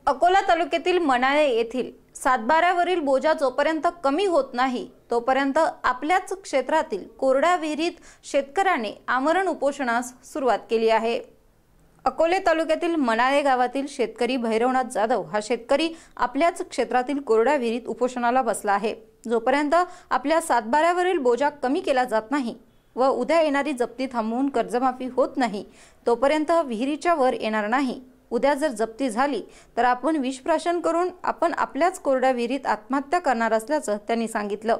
अकोला तालुक्यातील मनाळे येथील सातबाऱ्यावरील बोजा जोपर्यंत कमी होत नाही तोपर्यंत आपल्याच क्षेत्रातील कोरड्या विहिरीत शेतकऱ्याने आमरण उपोषणास सुरुवात केली आहे। अकोले तालुक्यातील मनाळे गावातील शेतकरी भैरवनाथ जाधव हा शेतकरी आपल्याच क्षेत्रातील कोरड्या विहिरीत उपोषणाला बसला आहे। जोपर्यंत आपल्या सातबाऱ्यावरील बोजा कमी केला जात नाही व उद्या येणारी जप्ती थांबवून कर्जमाफी होत नाही तोपर्यंत विहिरीच्या वर येणार नाही। उद्या जर जप्ती झाली तर आपण विषप्राशन करून आपण आपल्याच कोरड्या विहिरीत आत्महत्या करणार असल्याचं त्यांनी सांगितलं।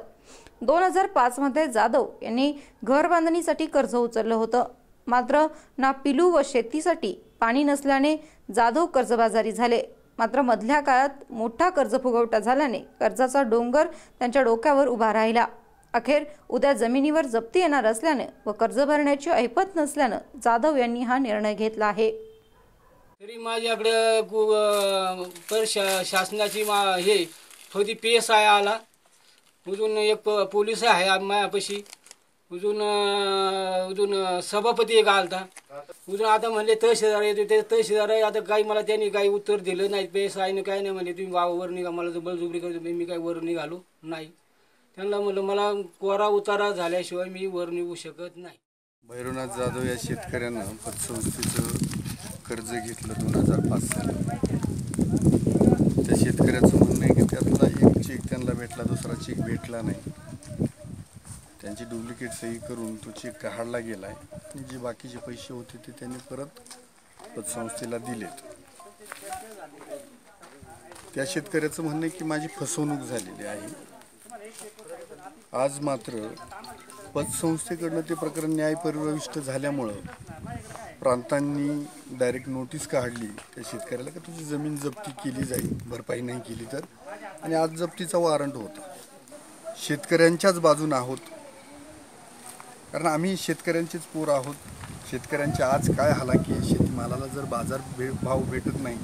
2005 मध्ये जाधव यांनी घर बांधणीसाठी कर्ज उचललं होतं, मात्र ना पिलू व शेतीसाठी पाणी नसल्याने जाधव कर्जबाजारी झाले। मात्र मधल्या काळात मोठा कर्ज फुगवटा झाल्याने कर्जाचा डोंगर त्यांच्या डोक्यावर उभा राहिला। अखेर उद्या जमिनीवर जप्ती येणार असल्याने व कर्ज भरण्याची ऐपत नसल्याने जाधव यांनी हा निर्णय घेतला आहे। तरी माझ्याकडे शासनाची हे थोडी PSI आला, अजून एक पोलीस आहे माझ्यापाशी, अजून सभापती एक आलता, अजून आता म्हणले तहसीलदार येते, ते तहसीलदार आहे। आता काही मला त्यांनी काही उत्तर दिलं नाही, PSIने काही नाही म्हणले तुम्ही वर निघा, मला बळजुबरी करतो, मी काही वर निघालो नाही। त्यांना म्हणलं मला कोरा उतारा झाल्याशिवाय मी वर निघू शकत नाही। भैरवनाथ जाधव या शेतकऱ्यांना पतसंस्थेचं कर्ज घेतलं 2005 साली। त्या शेतकऱ्याचं म्हणणं आहे की त्यातला एक चेक त्यांना भेटला, दुसरा चेक भेटला नाही। त्यांची डुप्लिकेट सही करून तो चेक काढला गेला आहे। जे बाकीचे पैसे होते ते त्यांनी परत पतसंस्थेला दिलेत। त्या शेतकऱ्याचं म्हणणं आहे की माझी फसवणूक झालेली आहे। आज मात्र पतसंस्थेकडनं ते प्रकरण न्यायपरिप्रविष्ट झाल्यामुळं प्रांतांनी डायरेक्ट नोटीस काढली त्या शेतकऱ्याला की तुझी जमीन जप्ती केली जाईल, भरपाई नाही केली तर। आणि आज जप्तीचा वॉरंट होता। शेतकऱ्यांच्याच बाजून आहोत, कारण आम्ही शेतकऱ्यांचेच पोर आहोत। शेतकऱ्यांच्या आज काय हालाकी आहे, शेतीमालाला जर भाव भेटत नाही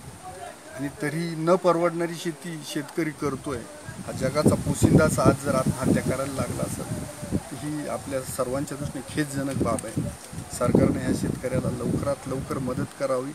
आणि तरी न परवडणारी शेती शेतकरी करतोय, हा जगाचा पोशिंदाच आज जर आत्महत्या करायला लागला असेल तर ही आपल्या सर्वांच्या दृष्टीने खेदजनक बाब आहे। सरकारने ह्या शेतकऱ्याला लवकरात लवकर मदत करावी